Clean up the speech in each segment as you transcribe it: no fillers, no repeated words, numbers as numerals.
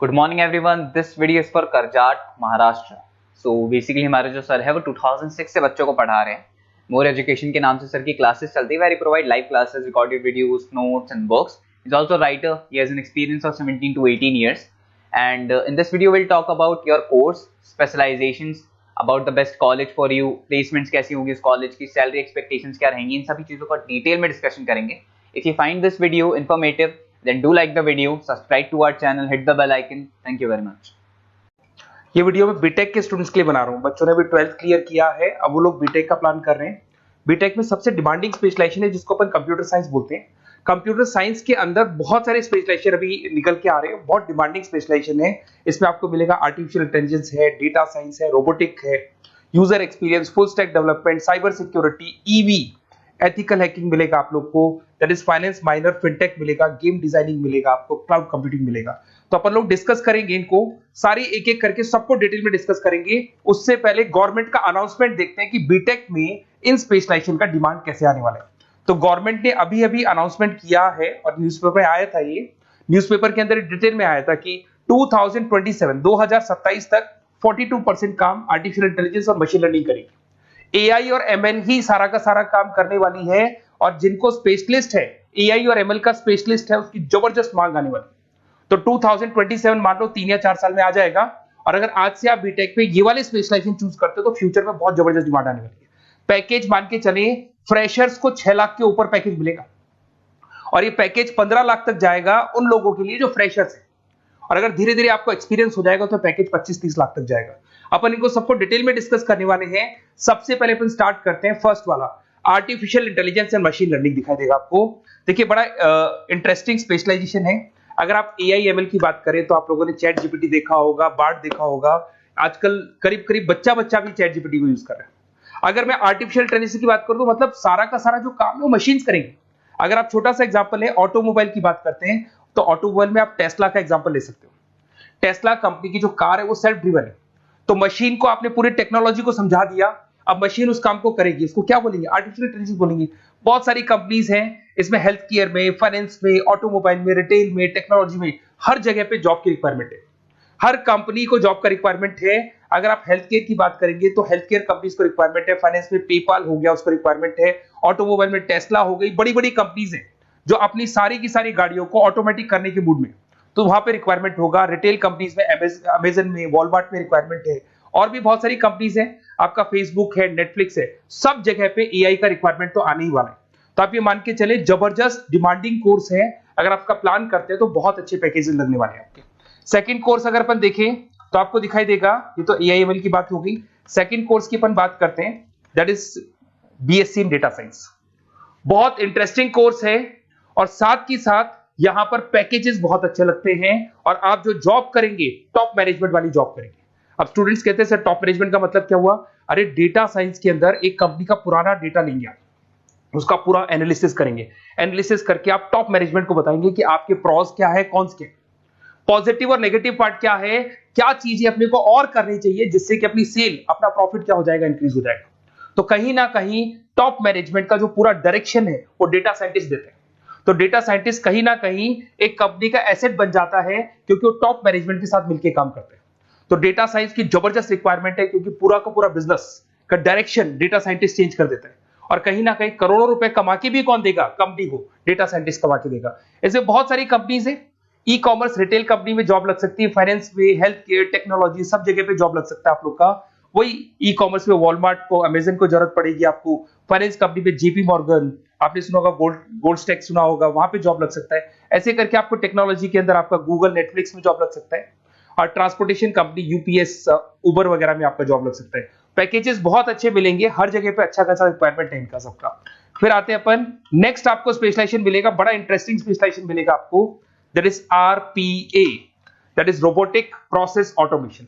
Good morning everyone, this video is for Karjat Maharashtra. So basically हमारे जो sir है वो 2006 से बच्चों को पढ़ा रहे हैं। मोर एजुकेशन के नाम से सर की क्लासेस चलती है, very provide live classes, recorded videos, notes and books. Is also writer, he has an experience of 17 to 18 years, and in this video we'll talk about your course specializations, about the best college for you, placements कैसी होंगी इस college की, salary expectations क्या रहेंगी, इन सभी चीजों का detail में डिस्कशन करेंगे। If you find this video informative then do like the video, subscribe to our channel, hit the bell icon. Thank you very much. ये वीडियो मैं बीटेक के स्टूडेंट्स के लिए बना रहा हूँ। बच्चों ने भी 12th क्लियर किया है, अब वो लोग बीटेक का प्लान कर रहे हैं। बीटेक में सबसे डिमांडिंग स्पेशलाइजेशन है जिसको अपन कंप्यूटर साइंस बोलते हैं। कंप्यूटर साइंस के अंदर बहुत सारे स्पेशलाइजेशन अभी निकल के आ रहे हैं, बहुत डिमांडिंग स्पेशलाइजेशन है। इसमें आपको मिलेगा आर्टिफिशियल इंटेलिजेंस है, डेटा साइंस है, रोबोटिक है, user experience, full stack development, cyber security, EV, ethical hacking मिलेगा आप लोग को, that is finance minor, fintech मिलेगा, गेम डिजाइनिंग मिलेगा, आपको क्लाउड कंप्यूटिंग मिलेगा। तो अपन लोग डिस्कस करेंगे इनको सारी एक एक करके, सबको डिटेल में डिस्कस करेंगे। उससे पहले गवर्नमेंट का अनाउंसमेंट देखते हैं कि बीटेक में इन स्पेशलाइजेशन का डिमांड कैसे आने वाला है। तो गवर्नमेंट ने अभी अभी अनाउंसमेंट किया है और न्यूज़पेपर में आया था, ये न्यूज़पेपर के अंदर डिटेल में आया था कि 2027 तक 42% काम आर्टिफिशियल इंटेलिजेंस और मशीन लर्निंग करेगी। एआई और एमएल ही सारा का सारा काम करने वाली है, और जिनको स्पेशलिस्ट है, एआई और एमएल का स्पेशलिस्ट है, उसकी जबरदस्त मांग आने वाली है। तो 2027 मान लो 3 या 4 साल में आ जाएगा। और अगर आज से आप बीटेक पे ये वाले स्पेशलाइजेशन चूज करते हो तो फ्यूचर में बहुत जबरदस्त डिमांड आने वाली है। पैकेज मान के चले, फ्रेशर्स को 6 लाख के ऊपर पैकेज मिलेगा, और ये पैकेज 15 लाख तक जाएगा उन लोगों के लिए जो फ्रेशर्स है। और अगर धीरे धीरे आपको एक्सपीरियंस हो जाएगा तो पैकेज 25-30 लाख तक जाएगा। अपन इनको सबको डिटेल में डिस्कस करने वाले हैं। सबसे पहले अपन स्टार्ट करते हैं फर्स्ट वाला, artificial intelligence and machine learning दिखाई देगा आपको। देखिए बड़ा इंटरेस्टिंग स्पेशलाइजेशन है। अगर आप एआई एमएल की बात करें तो आप लोगों ने चैट जीपीटी देखा होगा, बार्ड देखा होगा। आजकल करीब करीब बच्चा भी चैट जीपीटी को यूज कर रहा है। अगर मैं आर्टिफिशियल इंटेलिजेंस की बात करूं तो मतलब सारा का सारा जो काम है वो मशीन्स करेंगे। अगर आप छोटा सा एग्जांपल है, ऑटोमोबाइल की बात करते हैं तो ऑटोमोबाइल में आप टेस्ला का एग्जांपल ले सकते हो। टेस्ला कंपनी की जो कार है वो सेल्फ ड्रिवन है। तो मशीन को आपने पूरी टेक्नोलॉजी को समझा दिया, अब मशीन उस काम को करेगी। इसको क्या बोलेंगे? आर्टिफिशियल इंटेलिजेंस बोलेंगे। बहुत सारी कंपनीज हैं इसमें, हेल्थ केयर में, फाइनेंस में, ऑटोमोबाइल में, रिटेल में, टेक्नोलॉजी में, हर जगह पे जॉब की रिक्वायरमेंट है। हर कंपनी को जॉब का रिक्वायरमेंट है। अगर आप हेल्थ केयर की बात करेंगे तो हेल्थ केयर कंपनीज को रिक्वायरमेंट है, फाइनेंस में पेपाल हो गया उसको रिक्वायरमेंट है, ऑटोमोबाइल में टेस्ला हो गई, बड़ी बड़ी कंपनीज हैं जो अपनी सारी की सारी गाड़ियों को ऑटोमेटिक करने के मूड में, तो वहां पे रिक्वायरमेंट होगा। रिटेल कंपनीज में अमेजन में, वॉलमार्ट में रिक्वायरमेंट है, और भी बहुत सारी कंपनीज हैं, आपका फेसबुक है, नेटफ्लिक्स है, सब जगह पे एआई का रिक्वायरमेंट तो आने ही वाला है। तो आप ये मान के चले जबरदस्त डिमांडिंग कोर्स है। अगर आपका प्लान करते हैं तो बहुत अच्छे पैकेजेस लगने वाले हैं आपके। सेकंड कोर्स अगर अपन देखें तो आपको दिखाई देगा, ये तो एआई एमएल की बात हो गई। सेकंड कोर्स की अपन बात करते हैं, that is BSc in data science. बहुत इंटरेस्टिंग कोर्स है, और साथ ही साथ यहां पर पैकेजेस बहुत अच्छे लगते हैं, और आप जो जॉब करेंगे टॉप मैनेजमेंट वाली जॉब करेंगे। अब स्टूडेंट्स कहते हैं सर टॉप मैनेजमेंट का मतलब क्या हुआ? अरे डेटा साइंस के अंदर एक कंपनी का पुराना डेटा लेंगे आप, उसका पूरा एनालिसिस करेंगे, एनालिसिस करके आप टॉप मैनेजमेंट को बताएंगे कि आपके प्रॉस क्या है, कॉन्स क्या है, पॉजिटिव और नेगेटिव पार्ट क्या है, क्या चीजें अपने को और करनी चाहिए जिससे कि अपनी सेल, अपना प्रॉफिट क्या हो जाएगा, इंक्रीज हो जाएगा। तो कहीं ना कहीं टॉप मैनेजमेंट का जो पूरा डायरेक्शन है वो डेटा साइंटिस्ट देते हैं। तो डेटा साइंटिस्ट कहीं ना कहीं एक कंपनी का एसेट बन जाता है, क्योंकि वो टॉप मैनेजमेंट के साथ मिलकर काम करते हैं। तो डेटा साइंस की जबरदस्त रिक्वायरमेंट है, क्योंकि पूरा का पूरा बिजनेस का डायरेक्शन डेटा साइंटिस्ट चेंज कर देता है। और कहीं ना कहीं करोड़ों रुपए कमा के भी कौन देगा? कंपनी को डेटा साइंटिस्ट कमा के देगा। ऐसे बहुत सारी कंपनीज है, ई कॉमर्स, रिटेल कंपनी में जॉब लग सकती है, फाइनेंस में, हेल्थ केयर, टेक्नोलॉजी, सब जगह पे जॉब लग सकता है आप लोग का। वही ई कॉमर्स में वॉलमार्ट को, अमेजन को जरूरत पड़ेगी आपको। फाइनेंस कंपनी में जेपी मॉर्गन, आपने सुना होगा, गोल्ड स्टैक सुना होगा, वहां पे जॉब लग सकता है। ऐसे करके आपको टेक्नोलॉजी के अंदर आपका गूगल, नेटफ्लिक्स में जॉब लग सकता है। और ट्रांसपोर्टेशन कंपनी, यूपीएस, उबर वगैरह में आपका जॉब लग सकता है। पैकेजेस बहुत अच्छे मिलेंगे, हर जगह पे अच्छा खासा रिक्वायरमेंट है इनका सबका। फिर आते हैं अपन नेक्स्ट, आपको स्पेशलाइजेशन मिलेगा, बड़ा इंटरेस्टिंग स्पेशलाइजेशन मिलेगा आपको, that is RPA, that is robotic process automation.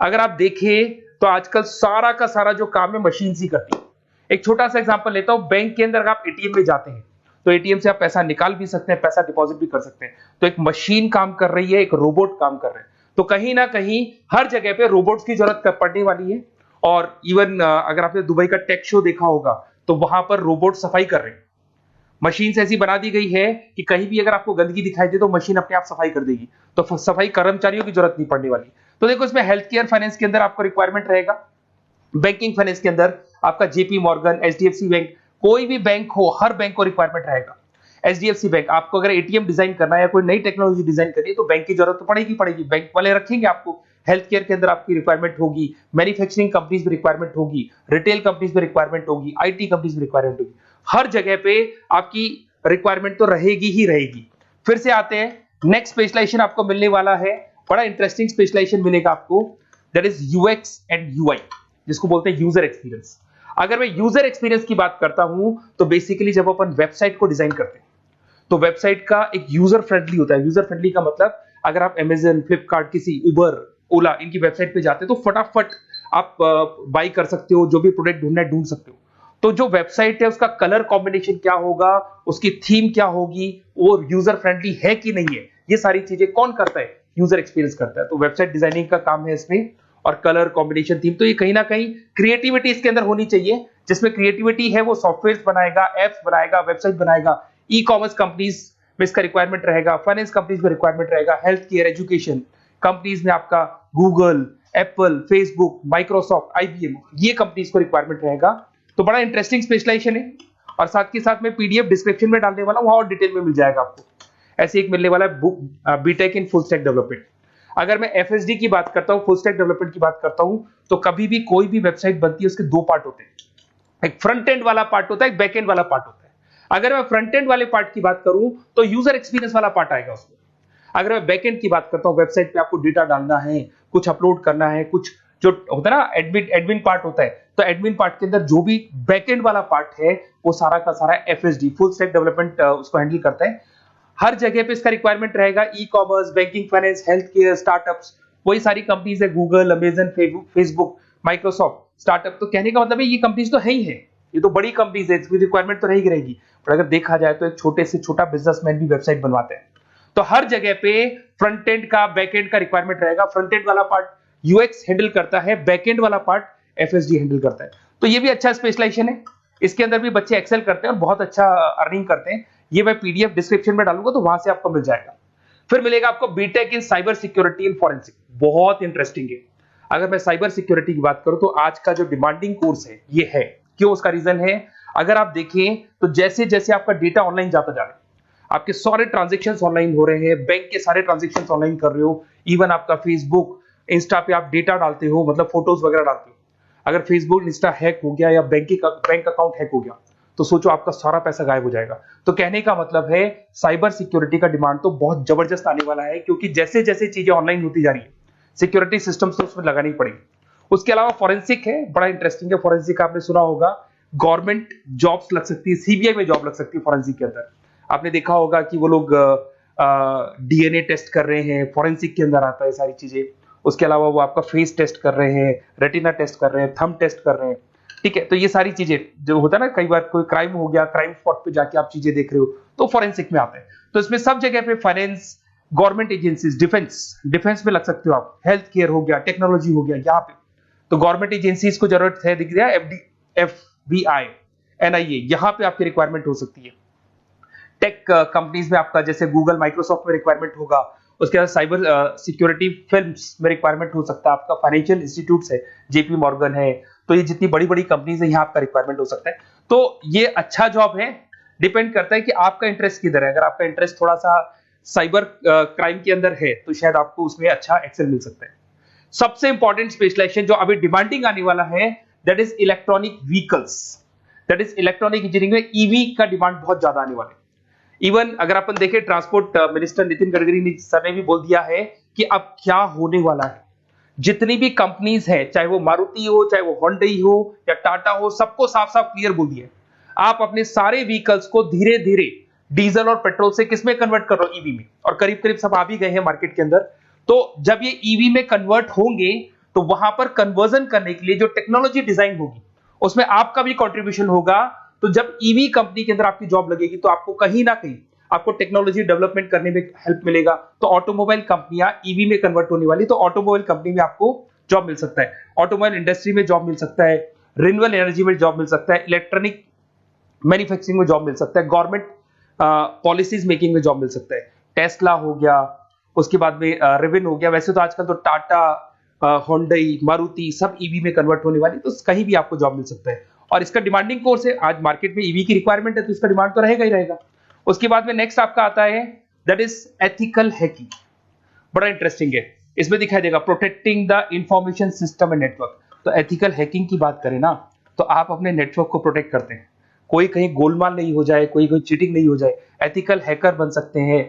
अगर आप देखें तो आजकल सारा का सारा जो काम है मशीन ही करती है। एक छोटा सा एग्जांपल लेता हूं, बैंक के अंदर आप एटीएम में जाते हैं तो एटीएम से आप पैसा निकाल भी सकते हैं, पैसा डिपॉजिट भी कर सकते हैं। तो एक मशीन काम कर रही है, एक रोबोट काम कर रहे हैं। तो कहीं ना कहीं हर जगह पे रोबोट्स की जरूरत पड़ने वाली है। और इवन अगर आपने दुबई का टेक शो देखा होगा तो वहां पर रोबोट सफाई कर रहे हैं। मशीन ऐसी बना दी गई है कि कहीं भी अगर आपको गंदगी दिखाई दे तो मशीन अपने आप सफाई कर देगी, तो सफाई कर्मचारियों की जरूरत नहीं पड़ने वाली। तो देखो इसमें हेल्थ केयर फाइनेंस के अंदर आपको रिक्वायरमेंट रहेगा, बैंकिंग फाइनेंस के अंदर आपका जेपी मॉर्गन, एचडीएफसी बैंक, कोई भी बैंक हो, हर बैंक को रिक्वायरमेंट रहेगा। एचडीएफसी बैंक, आपको अगर एटीएम डिजाइन करना है या कोई नई टेक्नोलॉजी डिजाइन करनी है तो बैंक की जरूरत तो पड़ेगी, बैंक वाले रखेंगे आपको। हेल्थ केयर के अंदर आपकी रिक्वायरमेंट होगी, मैन्युफैक्चरिंग कंपनीज में रिक्वायरमेंट होगी, रिटेल कंपनीज में रिक्वायरमेंट होगी, आईटी कंपनीज में रिक्वायरमेंट होगी, हर जगह पे आपकी रिक्वायरमेंट तो रहेगी ही रहेगी। फिर से आते हैं नेक्स्ट स्पेशलाइजेशन आपको मिलने वाला है, बड़ा इंटरेस्टिंग स्पेशलाइजेशन मिलेगा आपको, that is UX and UI, जिसको बोलते हैं यूजर एक्सपीरियंस। अगर मैं यूजर एक्सपीरियंस की बात करता हूं तो बेसिकली जब अपन वेबसाइट को डिजाइन करते हैं तो वेबसाइट का एक यूजर फ्रेंडली होता है। यूजर फ्रेंडली का मतलब अगर आप अमेजन, फ्लिपकार्ट, किसी उबर, ओला, इनकी वेबसाइट पे जाते हैं तो फटाफट आप बाई कर सकते हो, जो भी प्रोडक्ट ढूंढना है ढूंढ सकते हो। तो जो वेबसाइट है उसका कलर कॉम्बिनेशन क्या होगा, उसकी थीम क्या होगी, वो यूजर फ्रेंडली है कि नहीं है, ये सारी चीजें कौन करता है, यूजर एक्सपीरियंस करता है। तो वेबसाइट डिजाइनिंग का काम है इसमें, और कलर कॉम्बिनेशन, थीम, तो ये कहीं ना कहीं क्रिएटिविटी इसके अंदर होनी चाहिए। जिसमें क्रिएटिविटी है वो सॉफ्टवेयर बनाएगा, एप्स बनाएगा, वेबसाइट बनाएगा। ई कॉमर्स कंपनीज में इसका रिक्वायरमेंट रहेगा, फाइनेंस कंपनीज में रिक्वायरमेंट रहेगा, हेल्थ केयर, एजुकेशन कंपनीज में आपका Google, Apple, Facebook, Microsoft, IBM, ये कंपनीज को रिक्वायरमेंट रहेगा। तो बड़ा इंटरेस्टिंग स्पेशलाइजेशन है, और साथ के साथ में पीडीएफ डिस्क्रिप्शन में डालने वाला हूं, वहां और डिटेल में मिल जाएगा आपको। ऐसे एक मिलने वाला है BTech in full stack development. अगर मैं एफएसडी की बात करता हूं, फुल स्टैक डेवलपमेंट की बात करता हूं, तो कभी भी कोई भी वेबसाइट बनती है उसके दो पार्ट होते हैं, एक फ्रंट एंड वाला पार्ट होता है, एक बैक एंड वाला पार्ट होता है। अगर मैं फ्रंट एंड वाले पार्ट की बात करूं तो यूजर एक्सपीरियंस वाला पार्ट आएगा उसमें। अगर मैं बैक एंड की बात करता हूं, वेबसाइट पे आपको डेटा डालना है, कुछ अपलोड करना है, कुछ जो होता है ना एडमिन पार्ट होता है, तो एडमिन पार्ट के अंदर जो भी बैक एंड वाला पार्ट है वो सारा का सारा एफएसडी, फुल स्टैक डेवलपमेंट, उसको हैंडल करता है। हर जगह पे इसका रिक्वायरमेंट रहेगा। E commerce, banking, finance, health care, startups, वही सारी कंपनीज है, Google, Amazon, Facebook, Microsoft, startup. तो कहने का मतलब है ये कंपनीज तो है ही है, ये तो बड़ी कंपनीज है, इसकी रिक्वायरमेंट तो रहेगी। पर अगर देखा जाए तो एक छोटे से छोटा बिजनेसमैन भी वेबसाइट बनवाते हैं। तो हर जगह पे फ्रंट एंड का, बैक एंड का रिक्वायरमेंट रहेगा। फ्रंट एंड वाला पार्ट यूएक्स हैंडल करता है, बैक एंड वाला पार्ट एफएसडी हैंडल करता है। तो ये भी अच्छा स्पेशलाइजेशन है, इसके अंदर भी बच्चे एक्सेल करते हैं और बहुत अच्छा अर्निंग करते हैं। ये मैं पीडीएफ डिस्क्रिप्शन में डालूंगा तो वहां से आपको मिल जाएगा। फिर मिलेगा आपको BTech in cyber security and forensic, बहुत इंटरेस्टिंग है। अगर मैं साइबर सिक्योरिटी की बात करूं तो आज का जो डिमांडिंग कोर्स है ये है। क्यों? उसका रीजन है, अगर आप देखें तो जैसे जैसे आपका डेटा ऑनलाइन जाता जा रहा है, आपके सारे ट्रांजेक्शंस ऑनलाइन हो रहे हैं, बैंक के सारे ट्रांजेक्शंस ऑनलाइन कर रहे हो, इवन आपका फेसबुक, इंस्टा पे आप डेटा डालते हो, मतलब फोटोज वगैरह डालते हो। अगर फेसबुक, इंस्टा हैक हो गया या बैंक अकाउंट हैक हो गया तो सोचो आपका सारा पैसा गायब हो जाएगा। तो कहने का मतलब है साइबर सिक्योरिटी का डिमांड तो बहुत जबरदस्त आने वाला है, क्योंकि जैसे जैसे चीजें ऑनलाइन होती जा रही है सिक्योरिटी सिस्टम्स तो उसमें लगानी पड़ेगी। उसके अलावा फॉरेंसिक है, बड़ा इंटरेस्टिंग है। फॉरेंसिक आपने सुना होगा, गवर्नमेंट जॉब्स लग सकती है, सीबीआई में जॉब लग सकती है फॉरेंसिक के अंदर। आपने देखा होगा कि वो लोग डीएनए टेस्ट कर रहे हैं, फॉरेंसिक के अंदर आता है सारी चीजें। उसके अलावा वो आपका फेस टेस्ट कर रहे हैं, रेटिना टेस्ट कर रहे हैं, थंब टेस्ट कर रहे हैं, ठीक है। तो ये सारी चीजें जो होता है ना, कई बार कोई क्राइम हो गया, क्राइम स्पॉट पे जाके आप चीजें देख रहे हो तो फॉरेंसिक में आता है। तो इसमें सब जगह पे फाइनेंस, गवर्नमेंट एजेंसीज, डिफेंस में लग सकते हो आप, हेल्थ केयर हो गया, टेक्नोलॉजी हो गया, यहाँ पे तो गवर्नमेंट एजेंसीज को जरूरत है, दिख गया एफबीआई, एनआईए, यहाँ पे आपकी रिक्वायरमेंट हो सकती है। टेक कंपनीज में आपका जैसे गूगल, माइक्रोसॉफ्ट में रिक्वायरमेंट होगा। उसके बाद साइबर सिक्योरिटी फिल्म्स में रिक्वायरमेंट हो सकता है आपका, फाइनेंशियल इंस्टीट्यूट्स है, जेपी मॉर्गन है, तो ये जितनी बड़ी बड़ी कंपनीज है यहाँ आपका रिक्वायरमेंट हो सकता है। तो ये अच्छा जॉब है, डिपेंड करता है कि आपका इंटरेस्ट किधर है। अगर आपका इंटरेस्ट थोड़ा सा साइबर क्राइम के अंदर है तो शायद आपको उसमें अच्छा एक्सेल मिल सकता है। सबसे इंपॉर्टेंट स्पेशलाइजेशन जो अभी डिमांडिंग आने वाला है, that is electronic vehicles, that is electronic engineering में ईवी का डिमांड बहुत ज्यादा आने वाला है। इवन अगर अपन देखें, transport minister Nitin Gadkari sir ने भी बोल दिया है कि अब क्या होने वाला है, जितनी भी कंपनीज है, चाहे वो मारुति हो, चाहे वो होंडई हो या टाटा हो, सबको साफ साफ क्लियर बोल दिया, आप अपने सारे व्हीकल्स को धीरे धीरे डीजल और पेट्रोल से किसमें कन्वर्ट कर रहे हो, ईवी में। और करीब करीब सब आ भी गए हैं मार्केट के अंदर। तो जब ये ईवी में कन्वर्ट होंगे तो वहां पर कन्वर्जन करने के लिए जो टेक्नोलॉजी डिजाइन होगी उसमें आपका भी कॉन्ट्रीब्यूशन होगा। तो जब ईवी कंपनी के अंदर आपकी जॉब लगेगी तो आपको कहीं ना कहीं आपको टेक्नोलॉजी डेवलपमेंट करने में हेल्प मिलेगा। तो ऑटोमोबाइल कंपनियां ईवी में कन्वर्ट होने वाली, तो ऑटोमोबाइल कंपनी में आपको जॉब मिल सकता है, ऑटोमोबाइल इंडस्ट्री में जॉब मिल सकता है, रिन्यूएबल एनर्जी में जॉब मिल सकता है, इलेक्ट्रॉनिक मैन्युफैक्चरिंग में जॉब मिल सकता है, गवर्नमेंट पॉलिसीज मेकिंग में जॉब मिल सकता है, टेस्ला हो गया, उसके बाद में रिविन हो गया। वैसे तो आजकल तो टाटा, होंडई, मारुति सब ईवी में कन्वर्ट होने वाली, तो कहीं भी आपको जॉब मिल सकता है। और इसका डिमांडिंग कोर्स है, आज मार्केट में ईवी की रिक्वायरमेंट है तो इसका डिमांड तो रहेगा ही रहेगा। उसके बाद में नेक्स्ट आपका आता है दैट इज एथिकल हैकिंग। बड़ा इंटरेस्टिंग है, इसमें दिखाई देगा protecting the information system and network. तो एथिकल हैकिंग की बात करें ना, तो आप अपने नेटवर्क को प्रोटेक्ट करते हैं, कोई कहीं गोलमाल नहीं हो जाए, कोई चीटिंग नहीं हो जाए। एथिकल हैकर बन सकते हैं,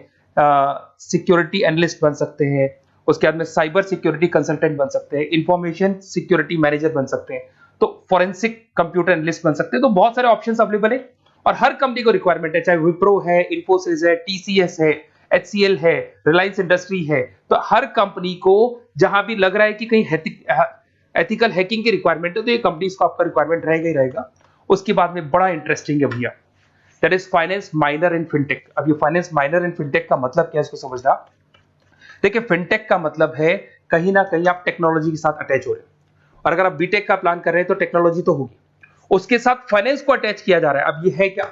सिक्योरिटी एनालिस्ट बन सकते हैं, उसके बाद में साइबर सिक्योरिटी कंसल्टेंट बन सकते हैं, इंफॉर्मेशन सिक्योरिटी मैनेजर बन सकते हैं, तो फॉरेंसिक कंप्यूटर एनालिस्ट बन सकते हैं। तो बहुत सारे ऑप्शंस अवेलेबल है और हर कंपनी को रिक्वायरमेंट है, चाहे विप्रो है, इन्फोसिस है, टीसीएस है, HCL है, रिलायंस इंडस्ट्री है। तो हर कंपनी को जहां भी लग रहा है कि कहीं एथिकल हैकिंग की रिक्वायरमेंट है तो ये कंपनीज को आपका रिक्वायरमेंट रहेगा ही रहेगा। उसके बाद में बड़ा इंटरेस्टिंग है भैया, that is finance minor in fintech. अब ये फाइनेंस माइनर इन फिनटेक का मतलब क्या है, इसको समझना। देखिए, फिनटेक का मतलब है कहीं ना कहीं आप टेक्नोलॉजी के साथ अटैच हो रहे हैं, और अगर आप बीटेक का प्लान कर रहे हैं तो टेक्नोलॉजी तो होगी, उसके साथ फाइनेंस को अटैच किया जा रहा है। अब ये है क्या,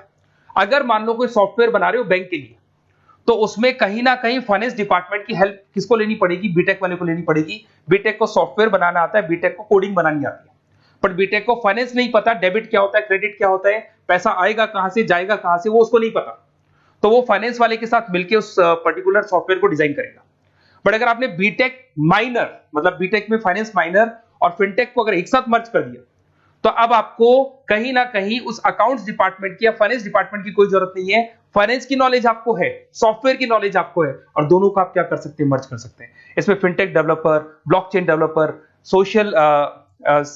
अगर मान लो कोई सॉफ्टवेयर बना रहे हो बैंक के लिए, तो उसमें कहीं ना कहीं फाइनेंस डिपार्टमेंट की हेल्प किसको लेनी पड़ेगी, बीटेक वाले को लेनी पड़ेगी। बीटेक को सॉफ्टवेयर बनाना आता है, बीटेक को कोडिंग बनानी आती है, बट बीटेक को फाइनेंस नहीं पता, डेबिट क्या होता है, क्रेडिट क्या होता है, पैसा आएगा कहां से, जाएगा कहां से, वो उसको नहीं पता। तो वो फाइनेंस वाले के साथ मिलकर उस पर्टिकुलर सॉफ्टवेयर को डिजाइन करेगा। बट अगर आपने बीटेक माइनर, मतलब बीटेक में फाइनेंस माइनर और फिनटेक को अगर एक साथ मर्ज कर दिया, तो अब आपको कहीं ना कहीं उस अकाउंट्स डिपार्टमेंट की या फाइनेंस डिपार्टमेंट की कोई जरूरत नहीं है। फाइनेंस की नॉलेज आपको है, सॉफ्टवेयर की नॉलेज आपको है, और दोनों को आप क्या कर सकते हैं, मर्ज कर सकते हैं। इसमें fintech developer, blockchain developer, social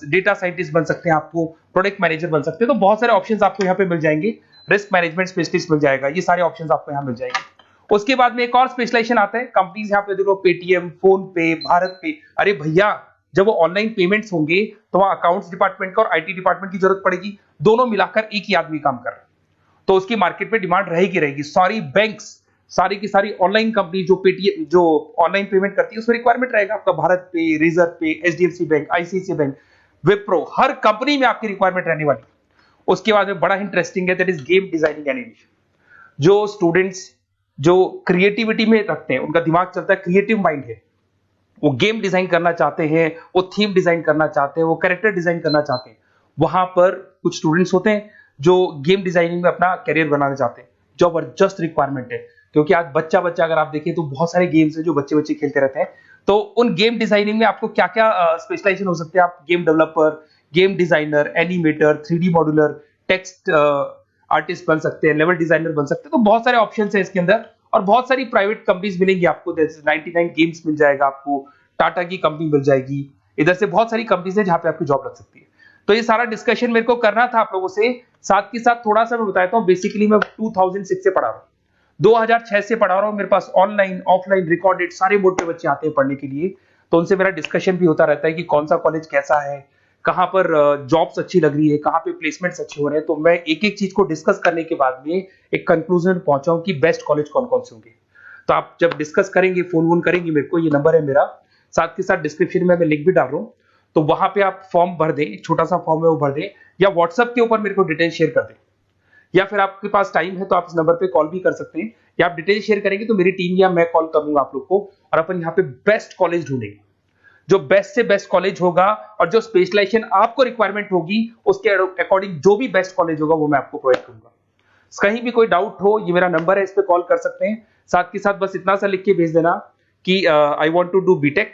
data scientist बन सकते हैं, आपको प्रोडक्ट मैनेजर बन सकते हैं। तो बहुत सारे ऑप्शंस आपको यहाँ पे मिल जाएंगे, रिस्क मैनेजमेंट स्पेशलिस्ट मिल जाएगा, ये सारे ऑप्शंस आपको यहाँ मिल जाएंगे। उसके बाद में एक और स्पेशलाइजेशन आता है, कंपनीज यहाँ पे देखो, पेटीएम, फोन पे, भारत पे। अरे भैया, जब वो ऑनलाइन पेमेंट्स होंगे तो वहां अकाउंट्स डिपार्टमेंट का और आईटी डिपार्टमेंट की जरूरत पड़ेगी, दोनों मिलाकर एक ही आदमी काम कर रहा है, तो उसकी मार्केट में डिमांड रहेगी रहेगी। सारी बैंक्स, सारी की सारी ऑनलाइन कंपनी जो पेटीएम, जो ऑनलाइन पेमेंट करती है, उसमें रिक्वायरमेंट रहेगा आपका। भारत पे, रिजर्व पे, HDFC bank, ICICI bank, Wipro, हर कंपनी में आपकी रिक्वायरमेंट रहने वाली। उसके बाद में बड़ा इंटरेस्टिंग है, that is game designing animation. जो स्टूडेंट्स जो क्रिएटिविटी में रखते हैं, उनका दिमाग चलता है, क्रिएटिव माइंड है, वो गेम डिजाइन करना चाहते हैं, वो थीम डिजाइन करना चाहते हैं, वो कैरेक्टर डिजाइन करना चाहते हैं, वहां पर कुछ स्टूडेंट्स होते हैं जो गेम डिजाइनिंग में अपना करियर बनाना चाहते हैं। जबरदस्त रिक्वायरमेंट है, क्योंकि आज बच्चा बच्चा अगर आप देखें तो बहुत सारे गेम्स हैं जो बच्चे बच्चे खेलते रहते हैं। तो उन गेम डिजाइनिंग में आपको क्या क्या स्पेशलाइजेशन हो सकते हैं, आप game developer, game designer, animator, 3D modular, text artist बन सकते हैं, लेवल डिजाइनर बन सकते हैं। तो बहुत सारे ऑप्शंस हैं इसके अंदर, और बहुत सारी प्राइवेट कंपनीज मिलेंगी आपको, जैसे 99 गेम्स मिल जाएगा आपको, टाटा की कंपनी मिल जाएगी, इधर से बहुत सारी कंपनीज है जहां पे आपकी जॉब लग सकती है। तो ये सारा डिस्कशन मेरे को करना था आप लोगों से, साथ के साथ थोड़ा सा मैं बताता हूँ। बेसिकली मैं 2006 से पढ़ा रहा हूँ, 2006 से पढ़ा रहा हूँ। मेरे पास ऑनलाइन, ऑफलाइन, रिकॉर्डेड सारे मोड पे बच्चे आते हैं पढ़ने के लिए, तो उनसे मेरा डिस्कशन भी होता रहता है कि कौन सा कॉलेज कैसा है, कहाँ पर जॉब्स अच्छी लग रही है, कहाँ पे प्लेसमेंट्स अच्छे हो रहे हैं। तो मैं एक एक चीज को डिस्कस करने के बाद में एक कंक्लूजन में पहुंचा हूं कि बेस्ट कॉलेज कौन कौन से होंगे। तो आप जब डिस्कस करेंगे, फोन वोन करेंगे मेरे को, ये नंबर है मेरा, साथ के साथ डिस्क्रिप्शन में मैं लिंक भी डाल रहा हूँ, तो वहां पे आप फॉर्म भर दें, एक छोटा सा फॉर्म है वो भर दें, या व्हाट्सएप के ऊपर मेरे को डिटेल शेयर कर दें, या फिर आपके पास टाइम है तो आप इस नंबर पे कॉल भी कर सकते हैं, या आप डिटेल शेयर करेंगे तो मेरी टीम या मैं कॉल करूंगा आप लोग को, और अपन यहाँ पे बेस्ट कॉलेज ढूंढेंगे, जो बेस्ट से बेस्ट कॉलेज होगा, और जो स्पेशलाइजेशन आपको रिक्वायरमेंट होगी उसके अकॉर्डिंग जो भी बेस्ट कॉलेज होगा वो मैं आपको प्रोवाइड करूंगा। कहीं भी कोई डाउट हो, ये मेरा नंबर है, इस पे कॉल कर सकते हैं। साथ के साथ बस इतना सा लिख के भेज देना कि I want to do BTech,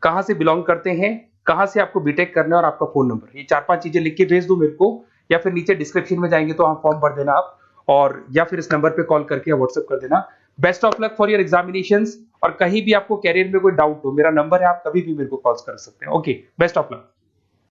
कहां से बिलोंग करते हैं, कहां से आपको बीटेक करना है, और आपका फोन नंबर, ये 4-5 चीजें लिख के भेज दो मेरे को, या फिर नीचे डिस्क्रिप्शन में जाएंगे तो आप फॉर्म भर देना आप, और या फिर इस नंबर पे कॉल करके या व्हाट्सएप कर देना। Best of luck for your examinations, और कहीं भी आपको कैरियर में कोई डाउट हो, मेरा नंबर है, आप कभी भी मेरे को कॉल कर सकते हैं। Okay, best of luck.